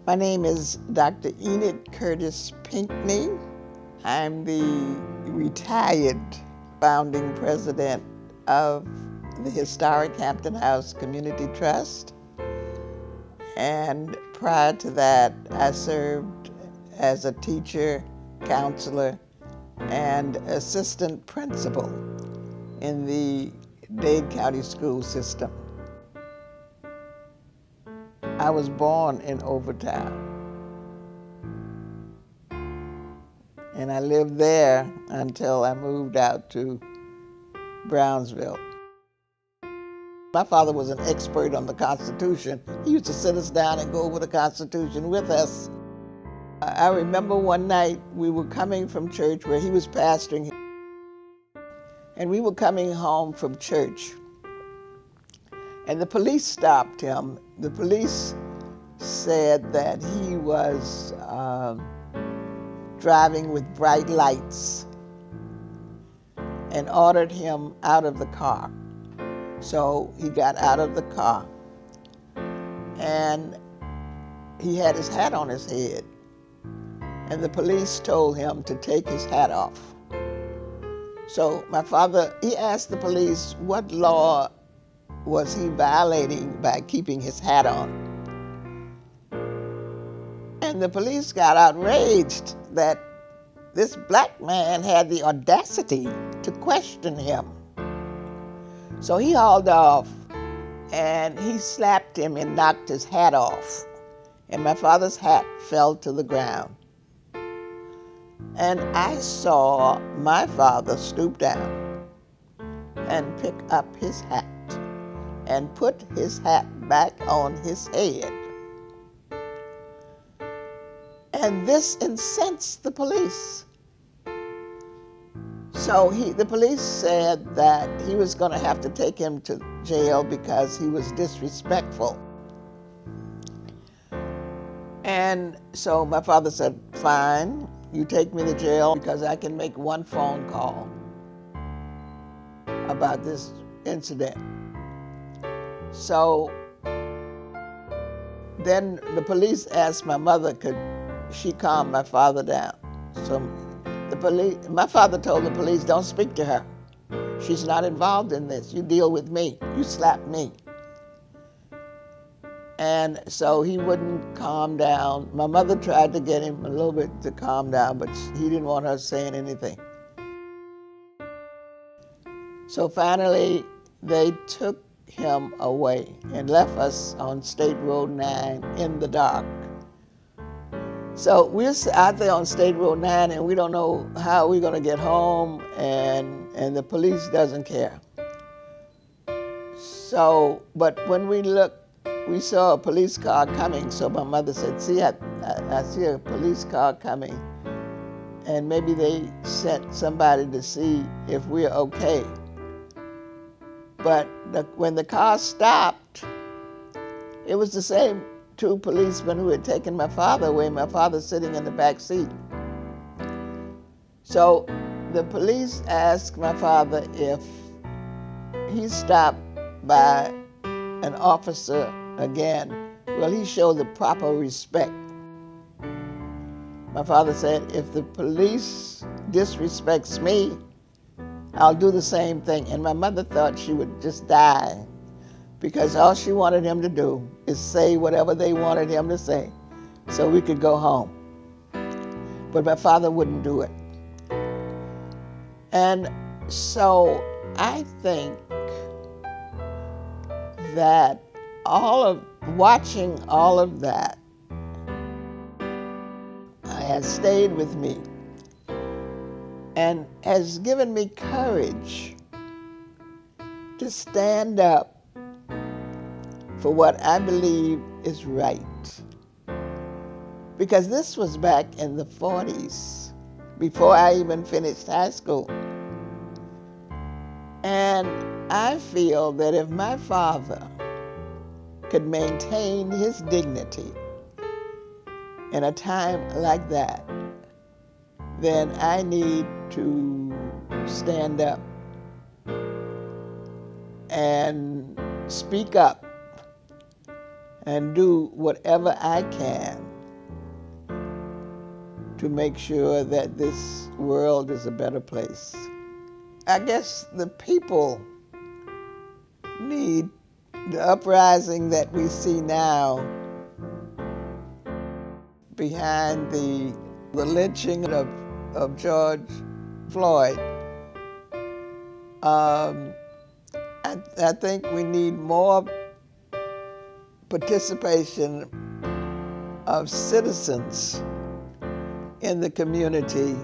My name is Dr. Enid Curtis Pinkney. I'm the retired founding president of the historic Hampton House Community Trust. And prior to that, I served as a teacher, counselor, and assistant principal in the Dade County school system. I was born in Overtown, and I lived there until I moved out to Brownsville. My father was an expert on the Constitution. He used to sit us down and go over the Constitution with us. I remember one night we were coming from church where he was pastoring, and we were coming home from church, and the police stopped him. The police said that he was driving with bright lights and ordered him out of the car. So he got out of the car, and he had his hat on his head, and the police told him to take his hat off. So my father, he asked the police what law was he violating by keeping his hat on. And the police got outraged that this black man had the audacity to question him. So he hauled off, and he slapped him and knocked his hat off. And my father's hat fell to the ground. And I saw my father stoop down and pick up his hat and put his hat back on his head. And this incensed the police. So the police said that he was going to have to take him to jail because he was disrespectful. And so my father said, fine, you take me to jail because I can make one phone call about this incident. So then the police asked my mother, could she calm my father down? So my father told the police, don't speak to her. She's not involved in this. You deal with me. You slap me. And so he wouldn't calm down. My mother tried to get him a little bit to calm down, but he didn't want her saying anything. So finally, they took him away and left us on State Road 9 in the dark. So we're out there on State Road 9, and we don't know how we're going to get home, and the police doesn't care. So, but when we looked, we saw a police car coming, so my mother said, see, I see a police car coming, and maybe they sent somebody to see if we're okay. But when the car stopped, it was the same two policemen who had taken my father away, my father sitting in the back seat. So the police asked my father if he stopped by an officer again, will he show the proper respect? My father said, if the police disrespects me, I'll do the same thing. And my mother thought she would just die, because all she wanted him to do is say whatever they wanted him to say so we could go home. But my father wouldn't do it. And so I think that watching all of that has stayed with me and has given me courage to stand up for what I believe is right. Because this was back in the 40s, before I even finished high school. And I feel that if my father could maintain his dignity in a time like that, then I need to stand up and speak up and do whatever I can to make sure that this world is a better place. I guess the people need the uprising that we see now behind the lynching of George Floyd. I think we need more participation of citizens in the community